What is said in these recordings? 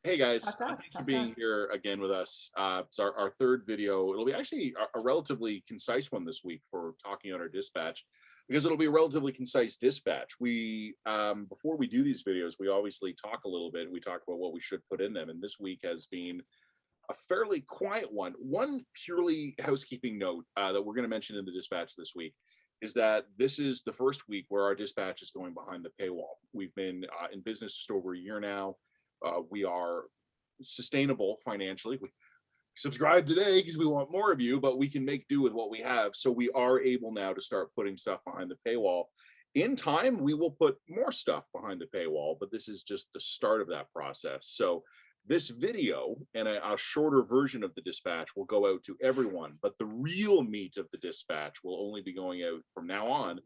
Hey guys, Talk, talk, thanks for talk, being talk. here again with us. It's our third video. It'll be actually a relatively concise one this week for talking on our dispatch, because it'll be a relatively concise dispatch. We before we do these videos, we obviously talk a little bit. We talk about what we should put in them, and this week has been a fairly quiet one. One purely housekeeping note that we're going to mention in the dispatch this week is that this is the first week where our dispatch is going behind the paywall. We've been in business just over a year now. We are sustainable financially. We subscribe today because we want more of you, but we can make do with what we have. So we are able now to start putting stuff behind the paywall. In time, we will put more stuff behind the paywall, but this is just the start of that process. So this video and a shorter version of the dispatch will go out to everyone, but the real meat of the dispatch will only be going out from now on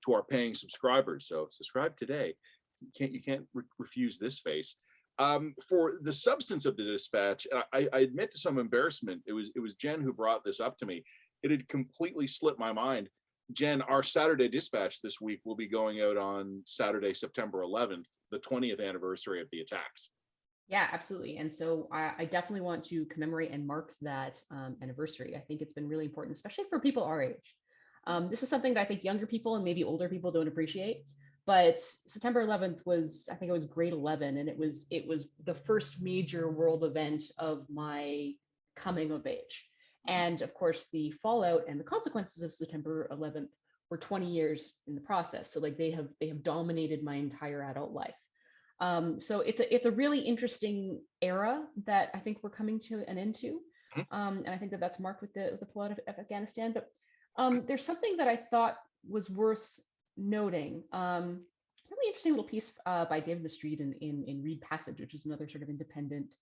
to our paying subscribers. So subscribe today. You can't refuse this face. For the substance of the dispatch, I admit to some embarrassment. It was Jen who brought this up to me. It had completely slipped my mind. Jen, our Saturday dispatch this week will be going out on Saturday, September 11th, the 20th anniversary of the attacks. Yeah, absolutely. And so I definitely want to commemorate and mark that anniversary. I think it's been really important, especially for people our age. This is something that I think younger people and maybe older people don't appreciate. But September 11th was, I think it was grade 11, and it was the first major world event of my coming of age. And of course, the fallout and the consequences of September 11th were 20 years in the process. So like they have dominated my entire adult life. So it's a really interesting era that I think we're coming to an end to, and I think that that's marked with the pullout of Afghanistan. But there's something that I thought was worth noting. Really interesting little piece by David Mistreed in Read Passage, which is another sort of independent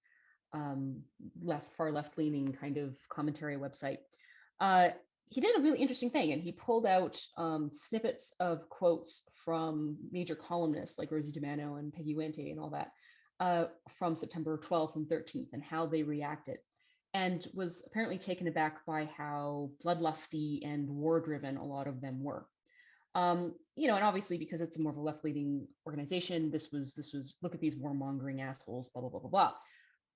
far left leaning kind of commentary website. Uh, he did a really interesting thing, and he pulled out snippets of quotes from major columnists like Rosie DiMano and Peggy Wente and all that from September 12th and 13th and how they reacted, and was apparently taken aback by how bloodlusty and war-driven a lot of them were. And obviously because it's more of a left-leaning organization, this was look at these warmongering assholes, blah blah blah blah blah.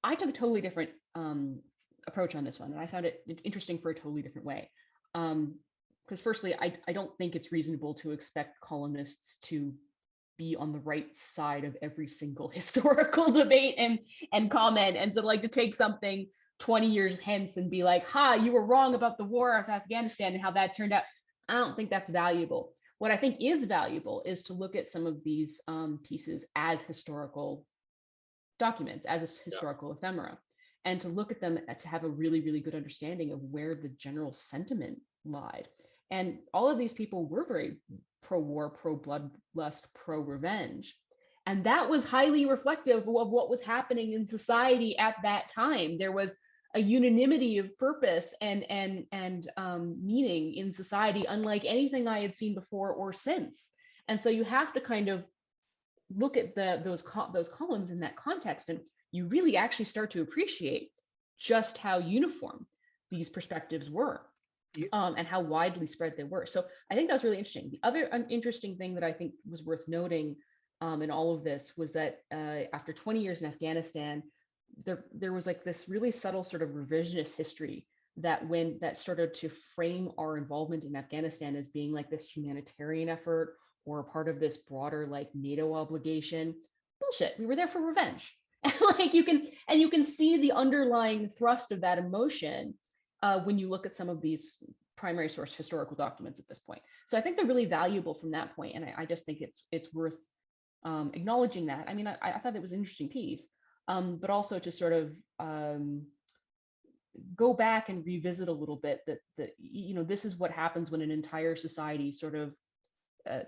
I took a totally different approach on this one, and I found it interesting for a totally different way. Because firstly, I don't think it's reasonable to expect columnists to be on the right side of every single historical debate and comment, and so like to take something 20 years hence and be like, "Ha, you were wrong about the war of Afghanistan and how that turned out." I don't think that's valuable. What I think is valuable is to look at some of these pieces as historical documents, as a Yeah. historical ephemera, and to look at them to have a really, really good understanding of where the general sentiment lied. And all of these people were very pro war, pro bloodlust, pro revenge. And that was highly reflective of what was happening in society at that time. There was a unanimity of purpose and meaning in society, unlike anything I had seen before or since. And so you have to kind of look at those columns in that context, and you really actually start to appreciate just how uniform these perspectives were, Yeah. and how widely spread they were. So I think that was really interesting. The other interesting thing that I think was worth noting in all of this was that after 20 years in Afghanistan, there was like this really subtle sort of revisionist history that started to frame our involvement in Afghanistan as being like this humanitarian effort or a part of this broader like NATO obligation. Bullshit. We were there for revenge. And like you can see the underlying thrust of that emotion when you look at some of these primary source historical documents at this point. So I think they're really valuable from that point, and I just think it's worth acknowledging that. I mean, I thought it was an interesting piece, but also to sort of go back and revisit a little bit that this is what happens when an entire society sort of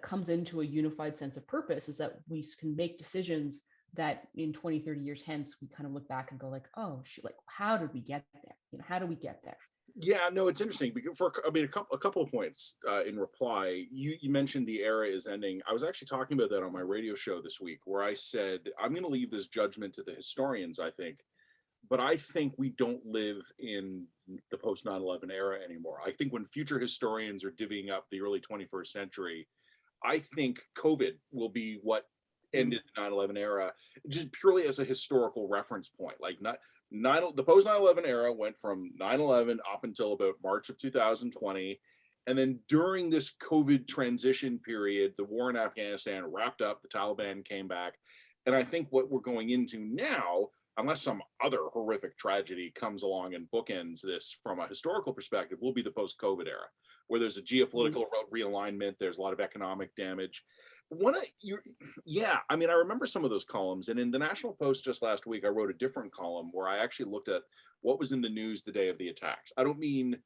comes into a unified sense of purpose, is that we can make decisions that in 20, 30 years hence, we kind of look back and go like, oh, shit, like, how did we get there? How do we get there? Yeah, no, it's interesting because a couple of points in reply. You mentioned the era is ending. I was actually talking about that on my radio show this week, where I said I'm going to leave this judgment to the historians. I think, but I think we don't live in the post 9/11 era anymore. I think when future historians are divvying up the early 21st century, I think COVID will be what ended the 9/11 era, just purely as a historical reference point. Like the post 9/11 era went from 9/11 up until about March of 2020. And then during this COVID transition period, the war in Afghanistan wrapped up, the Taliban came back. And I think what we're going into now, unless some other horrific tragedy comes along and bookends this from a historical perspective, will be the post-COVID era, where there's a geopolitical realignment, there's a lot of economic damage. I mean, I remember some of those columns, and in the National Post just last week, I wrote a different column where I actually looked at what was in the news the day of the attacks. I don't mean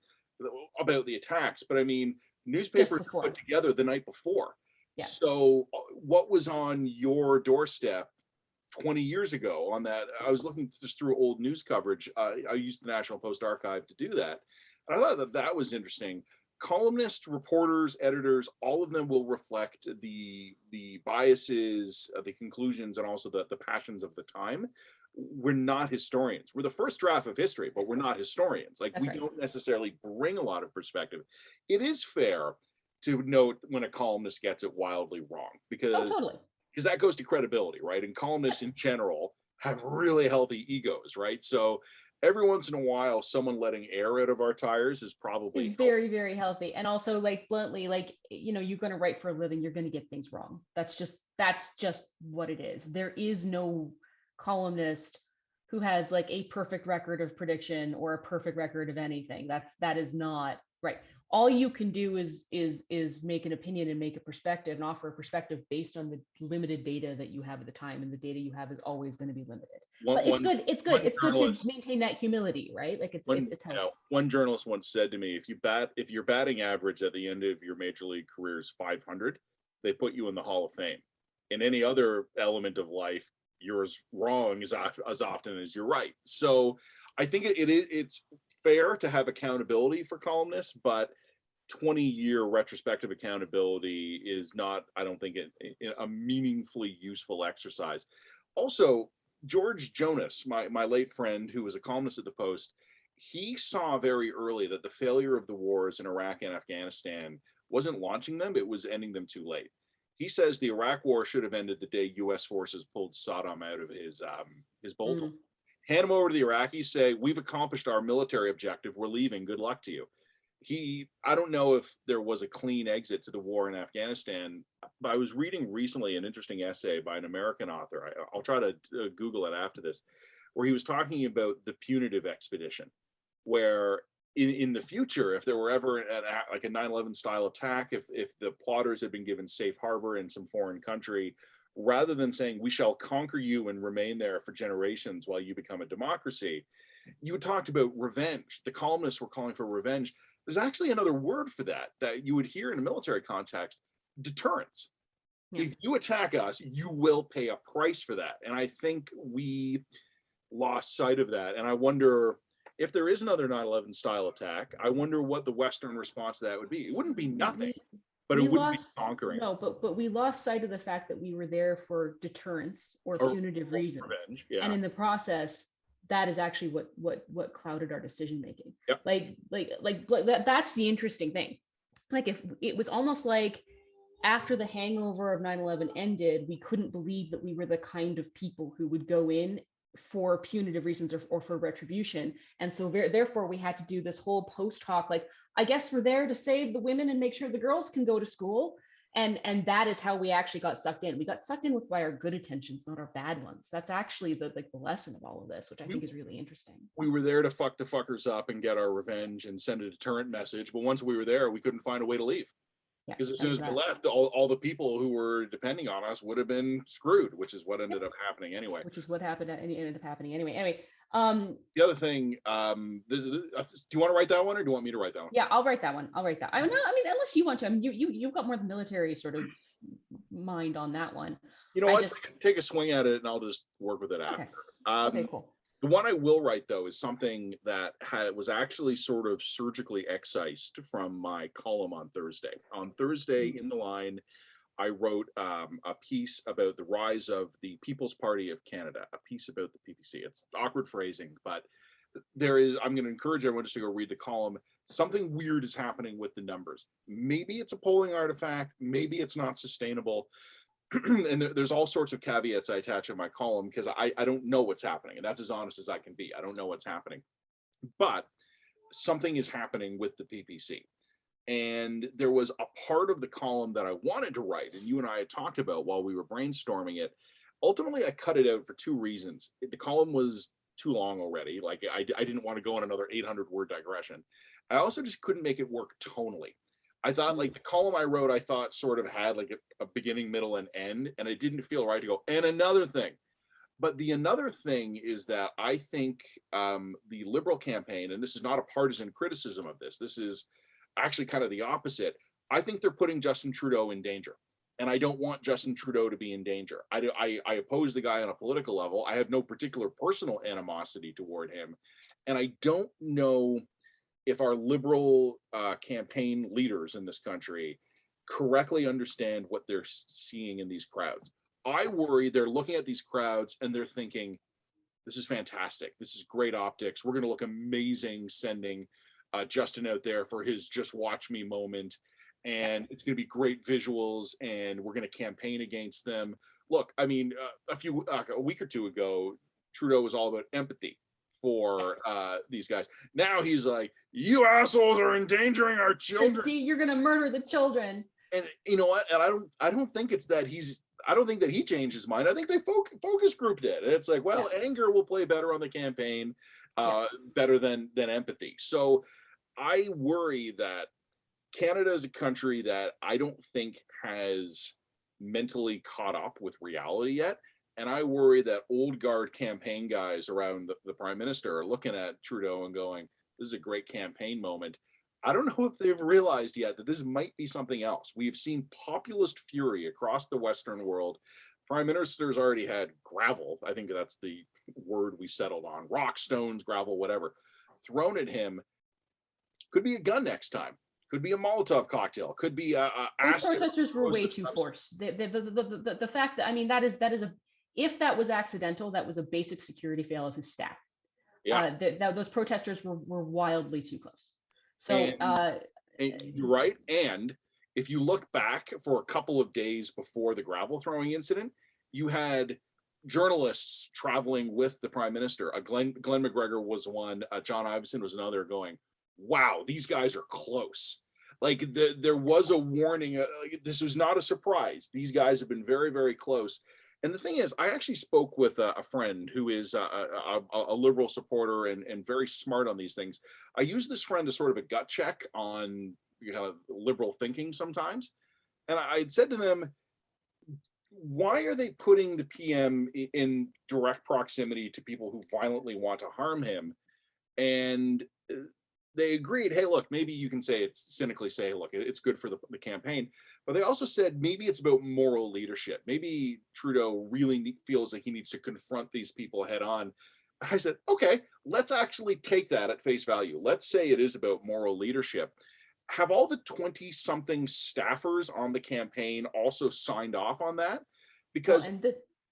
about the attacks, but I mean newspapers put together the night before. Yeah. So what was on your doorstep 20 years ago on that? I was looking just through old news coverage. I used the National Post archive to do that. And I thought that was interesting. Columnists, reporters, editors, all of them will reflect the biases, the conclusions, and also the passions of the time. We're not historians. We're the first draft of history, but we're not historians. Like, we don't necessarily bring a lot of perspective. It is fair to note when a columnist gets it wildly wrong, because that goes to credibility, right? And columnists in general have really healthy egos, right? So every once in a while, someone letting air out of our tires is probably very, very healthy. And also, like, bluntly, like, you know, you're going to write for a living, you're going to get things wrong. That's just what it is. There is no columnist who has like a perfect record of prediction or a perfect record of anything. That is not right. All you can do is make an opinion and make a perspective and offer a perspective based on the limited data that you have at the time, and the data you have is always going to be limited. But it's good. It's good to maintain that humility, right? Like it's helpful. One journalist once said to me, if your batting average at the end of your major league career is 500, they put you in the Hall of Fame. In any other element of life, you're as wrong as often as you're right. So I think it's fair to have accountability for columnists, but 20-year retrospective accountability is not, I don't think, a meaningfully useful exercise. Also, George Jonas, my late friend, who was a columnist at the Post, he saw very early that the failure of the wars in Iraq and Afghanistan wasn't launching them, it was ending them too late. He says the Iraq war should have ended the day U.S. forces pulled Saddam out of his bolter. Hand him over to the Iraqis, say, we've accomplished our military objective, we're leaving, good luck to you. I don't know if there was a clean exit to the war in Afghanistan, but I was reading recently an interesting essay by an American author. I'll try to Google it after this, where he was talking about the punitive expedition, where in the future, if there were ever like a 9/11 style attack, if the plotters had been given safe harbor in some foreign country, rather than saying we shall conquer you and remain there for generations while you become a democracy, you had talked about revenge. The columnists were calling for revenge. There's actually another word for that you would hear in a military context: deterrence. Yeah. If you attack us, you will pay a price for that. And I think we lost sight of that. And I wonder, if there is another 9/11 style attack, I wonder what the Western response to that would be. It wouldn't be nothing, but it wouldn't be conquering. No, but we lost sight of the fact that we were there for deterrence or punitive reasons. Revenge, yeah. And in the process, that is actually what clouded our decision making. Yep. Like that's the interesting thing. Like, if it was almost like after the hangover of 9/11 ended, we couldn't believe that we were the kind of people who would go in for punitive reasons or for retribution. And so therefore we had to do this whole post hoc, like, I guess we're there to save the women and make sure the girls can go to school. And that is how we actually got sucked in. We got sucked in by our good intentions, not our bad ones. That's actually the lesson of all of this, which I think is really interesting. We were there to fuck the fuckers up and get our revenge and send a deterrent message. But once we were there, we couldn't find a way to leave. Because as soon as we left, all the people who were depending on us would have been screwed, which is what ended up happening anyway. Which is what ended up happening anyway. The other thing, do you want to write that one, or do you want me to write that one? Yeah, I'll write that one. I mean, unless you want to. I mean, you've got more the military sort of mind on that one. You know what? Take a swing at it, and I'll just work with it after. Okay, cool. The one I will write, though, is something that was actually sort of surgically excised from my column on Thursday. On Thursday, in the line, I wrote a piece about the rise of the People's Party of Canada, a piece about the PPC. It's awkward phrasing, but I'm going to encourage everyone just to go read the column. Something weird is happening with the numbers. Maybe it's a polling artifact. Maybe it's not sustainable. and there's all sorts of caveats I attach in my column because I don't know what's happening, and that's as honest as I can be. I don't know what's happening, but something is happening with the PPC. And there was a part of the column that I wanted to write, and you and I had talked about while we were brainstorming it. Ultimately, I cut it out for two reasons. The column was too long already. Like I didn't want to go on another 800 word digression. I also just couldn't make it work tonally. I thought like the column I wrote, I thought sort of had like a beginning, middle, and end, and it didn't feel right to go, and another thing. But the another thing is that I think the Liberal campaign, and this is not a partisan criticism of this, this is actually kind of the opposite. I think they're putting Justin Trudeau in danger. And I don't want Justin Trudeau to be in danger. I oppose the guy on a political level. I have no particular personal animosity toward him. And I don't know if our Liberal campaign leaders in this country correctly understand what they're seeing in these crowds. I worry they're looking at these crowds and they're thinking, this is fantastic. This is great optics. We're going to look amazing sending Justin out there for his just watch me moment. And it's going to be great visuals, and we're going to campaign against them. Look, I mean, a week or two ago, Trudeau was all about empathy for these guys. Now he's like, you assholes are endangering our children. You're going to murder the children. And you know what? And I don't think it's that I don't think that he changed his mind. I think they focus grouped it. And it's like, well, anger will play better on the campaign, better than empathy. So I worry that Canada is a country that I don't think has mentally caught up with reality yet. And I worry that old guard campaign guys around the prime minister are looking at Trudeau and going, this is a great campaign moment. I don't know if they've realized yet that this might be something else. We've seen populist fury across the Western world. Prime minister's already had gravel. I think that's the word we settled on. Rock, stones, gravel, whatever, thrown at him. Could be a gun next time. Could be a Molotov cocktail. Could be a Those protesters were way too forced. The fact that, I mean, that is if that was accidental, that was a basic security fail of his staff. Yeah, those protesters were wildly too close. So and you're right. And if you look back for a couple of days before the gravel throwing incident, you had journalists traveling with the prime minister. Glenn McGregor was one. John Iveson was another, going, wow, these guys are close. Like there was a warning. This was not a surprise. These guys have been very, very close. And the thing is, I actually spoke with a friend who is a Liberal supporter and very smart on these things. I use this friend as sort of a gut check on Liberal thinking sometimes. And I had said to them, why are they putting the PM in direct proximity to people who violently want to harm him? And they agreed, hey, look, maybe you can cynically say, look, it's good for the campaign. But they also said, maybe it's about moral leadership. Maybe Trudeau really feels like he needs to confront these people head on. I said, okay, let's actually take that at face value. Let's say it is about moral leadership. Have all the 20-something staffers on the campaign also signed off on that? Because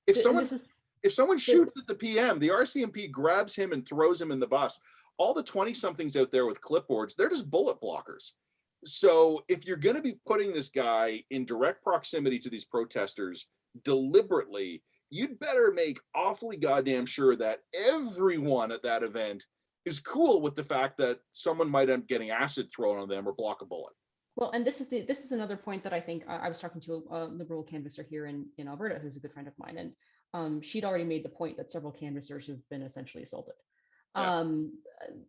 if someone shoots at the PM, the RCMP grabs him and throws him in the bus. All the 20-somethings out there with clipboards, they're just bullet blockers. So if you're going to be putting this guy in direct proximity to these protesters deliberately, you'd better make awfully goddamn sure that everyone at that event is cool with the fact that someone might end up getting acid thrown on them or block a bullet. Well, and this is another point that I think I was talking to a Liberal canvasser here in Alberta, who's a good friend of mine, and she'd already made the point that several canvassers have been essentially assaulted. Yeah.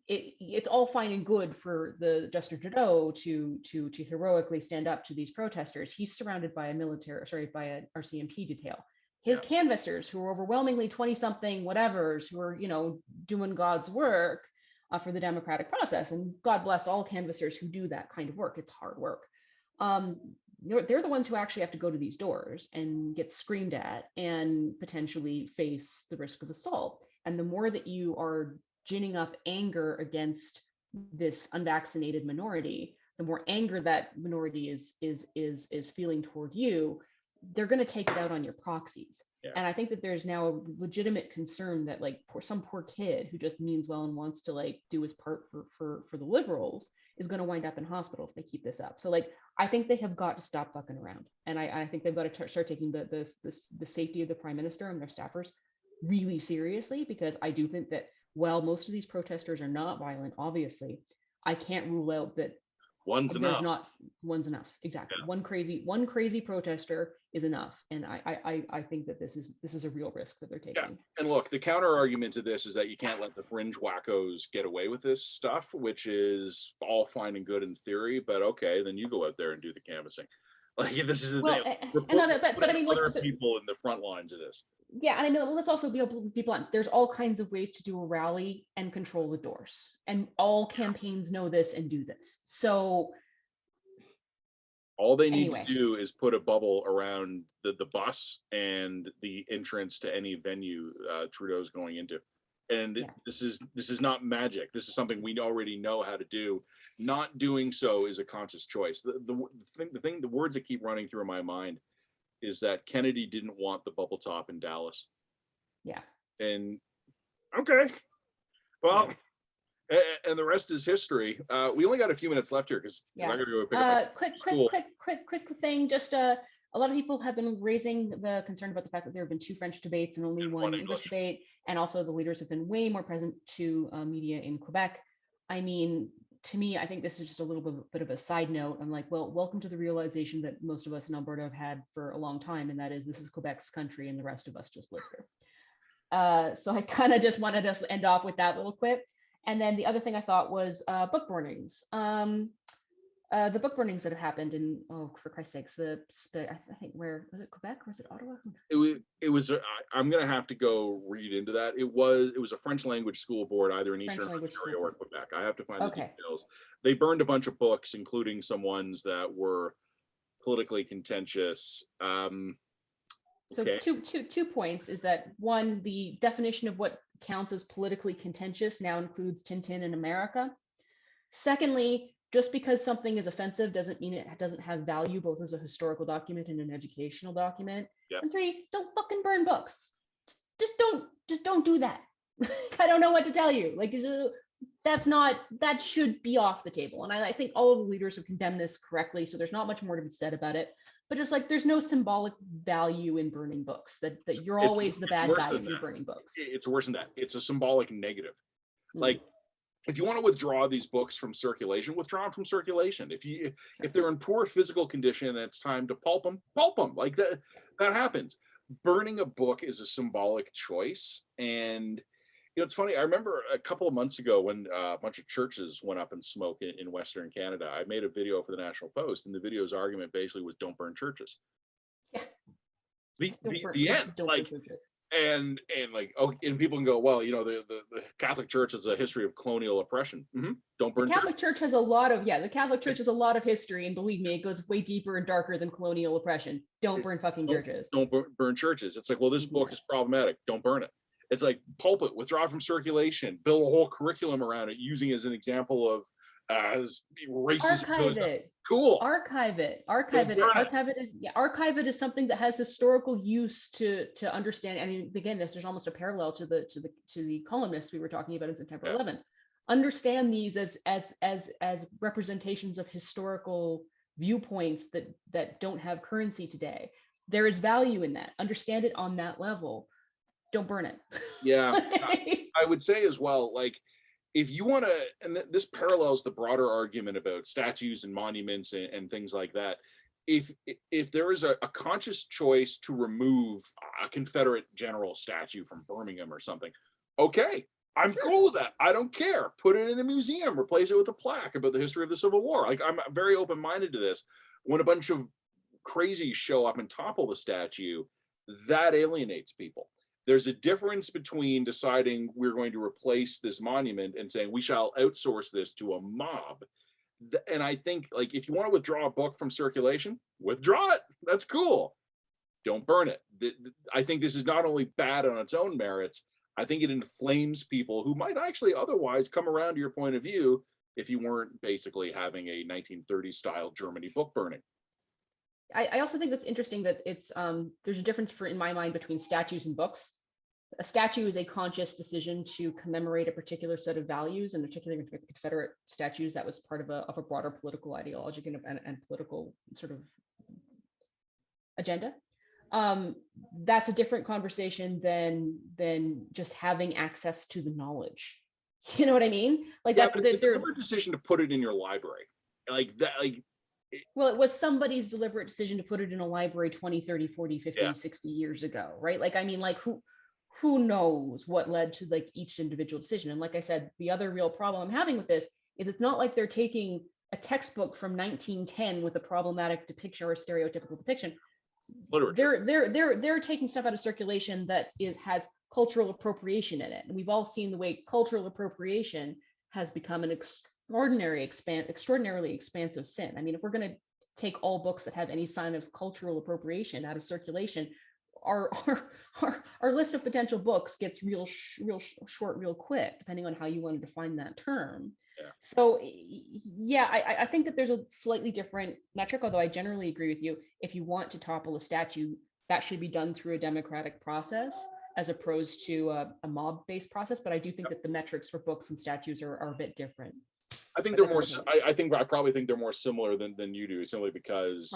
It's all fine and good for the Justin Trudeau to heroically stand up to these protesters. He's surrounded by an RCMP detail. His canvassers, who are overwhelmingly 20-something whatevers, who are doing God's work for the democratic process, and God bless all canvassers who do that kind of work. It's hard work. They're the ones who actually have to go to these doors and get screamed at and potentially face the risk of assault. And the more that you are ginning up anger against this unvaccinated minority, the more anger that minority is feeling toward you, they're going to take it out on your proxies. Yeah. And I think that there's now a legitimate concern that like some poor kid who just means well and wants to like do his part for the liberals is going to wind up in hospital if they keep this up. So like I think they have got to stop fucking around, and I think they've got to start taking the safety of the prime minister and their staffers really seriously, because I do think that while most of these protesters are not violent, obviously, I can't rule out that One's there's enough. not one's enough. Exactly. Yeah. One crazy protester is enough. And I think that this is a real risk that they're taking. Yeah. And look, the counter argument to this is that you can't let the fringe wackos get away with this stuff, which is all fine and good in theory, but okay, then you go out there and do the canvassing. Like, this is the Well, thing. but I mean, like, other people in the front lines of this. Yeah, and I mean, let's also be blunt. There's all kinds of ways to do a rally and control the doors, and all campaigns know this and do this. So all they need anyway. to do is put a bubble around the bus and the entrance to any venue Trudeau's going into. And Yeah. this is not magic. This is something we already know how to do. Not doing so is a conscious choice. The words that keep running through my mind is that Kennedy didn't want the bubble top in Dallas. Yeah. And okay, well, yeah. And the rest is history. We only got a few minutes left here because I gotta go pick up quick thing. Just a lot of people have been raising the concern about the fact that there have been 2 French debates and only one English debate, and also the leaders have been way more present to media in Quebec. I mean, to me, I think this is just a little bit of a side note. I'm like, well, welcome to the realization that most of us in Alberta have had for a long time, and that is this is Quebec's country and the rest of us just live here. So I kind of just wanted us to end off with that little quip. And then the other thing I thought was book burnings. The book burnings that have happened in, oh, for Christ's sakes, I think, where was it, Quebec or was it Ottawa? It was. I'm gonna have to go read into that. It was a French language school board, either in Eastern Ontario or Quebec. I have to find the details. They burned a bunch of books, including some ones that were politically contentious. So two points is that, one, the definition of what counts as politically contentious now includes Tintin in America. Secondly, just because something is offensive doesn't mean it doesn't have value, both as a historical document and an educational document. Yep. And 3, don't fucking burn books. Just don't do that. I don't know what to tell you. Like, that should be off the table. And I think all of the leaders have condemned this correctly, so there's not much more to be said about it. But just like, there's no symbolic value in burning books, that you're always the bad guy if you're burning books. It's worse than that. It's a symbolic negative. Like, if you want to withdraw these books from circulation, withdraw them from circulation. If they're in poor physical condition and it's time to pulp them. Like, that happens. Burning a book is a symbolic choice. And it's funny. I remember a couple of months ago when a bunch of churches went up in smoke in Western Canada. I made a video for the National Post, and the video's argument basically was, don't burn churches. Yeah. The end. Like, and like, oh, and people can go, well, the Catholic Church has a history of colonial oppression. Mm-hmm. Don't burn. The Catholic Church has a lot of the Catholic Church has a lot of history, and believe me, it goes way deeper and darker than colonial oppression. Don't burn fucking churches. Don't burn churches. It's like, well, this book is problematic. Don't burn it. It's like, pulp it, withdraw from circulation, build a whole curriculum around it, using as an example of as racist. Archive it. Cool. Archive it. Archive it is something that has historical use to understand. I mean, again, there's almost a parallel to the columnists we were talking about in September 11. Understand these as representations of historical viewpoints that don't have currency today. There is value in that. Understand it on that level. Don't burn it. Yeah. I would say as well, like, if you want to, and this parallels the broader argument about statues and monuments and things like that. If there is a conscious choice to remove a Confederate general statue from Birmingham or something, okay, I'm cool with that. I don't care. Put it in a museum, replace it with a plaque about the history of the Civil War. Like, I'm very open-minded to this. When a bunch of crazies show up and topple the statue, that alienates people. There's a difference between deciding we're going to replace this monument and saying we shall outsource this to a mob. And I think, like, if you want to withdraw a book from circulation, withdraw it. That's cool. Don't burn it. I think this is not only bad on its own merits, I think it inflames people who might actually otherwise come around to your point of view if you weren't basically having a 1930s style Germany book burning. I also think that's interesting that it's there's a difference in my mind between statues and books. A statue is a conscious decision to commemorate a particular set of values, and particularly with Confederate statues, that was part of a broader political ideology and political sort of agenda. That's a different conversation than just having access to the knowledge. You know what I mean? Like Yeah, that's but it's a deliberate decision to put it in your library. Like that, like well, it was somebody's deliberate decision to put it in a library 20, 30, 40, 50, yeah. 60 years ago, right? Like, I mean, like who knows what led to like each individual decision? And like I said, the other real problem I'm having with this is it's not like they're taking a textbook from 1910 with a problematic depiction or a stereotypical depiction. Literature. They're taking stuff out of circulation that has cultural appropriation in it. And we've all seen the way cultural appropriation has become an extraordinarily expansive sin. I mean, if we're going to take all books that have any sign of cultural appropriation out of circulation, our list of potential books gets real short real quick, depending on how you want to define that term. Yeah. So yeah, I think that there's a slightly different metric, although I generally agree with you. If you want to topple a statue, that should be done through a democratic process as opposed to a mob-based process. But I do think that the metrics for books and statues are a bit different. I think they're more. I probably think they're more similar than you do, simply because,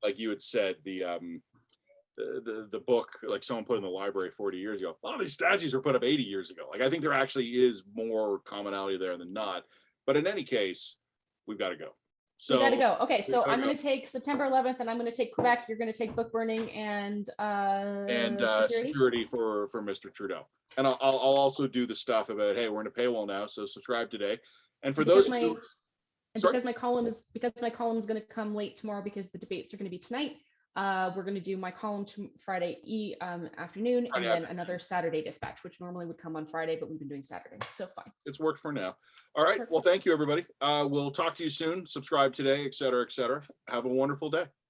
like you had said, the book, like someone put in the library 40 years ago, a lot of these statues were put up 80 years ago. Like I think there actually is more commonality there than not. But in any case, we've got to go. So we got to go. Okay, so I'm going to take September 11th, and I'm going to take Quebec. You're going to take book burning and security for Mr. Trudeau. And I'll also do the stuff about, hey, we're in a paywall now, so subscribe today. And for because my column is going to come late tomorrow because the debates are going to be tonight. We're going to do my column Friday afternoon, and then another Saturday dispatch, which normally would come on Friday, but we've been doing Saturday, so fine. It's worked for now. All right. Perfect. Well, thank you, everybody. We'll talk to you soon. Subscribe today, et cetera, et cetera. Have a wonderful day.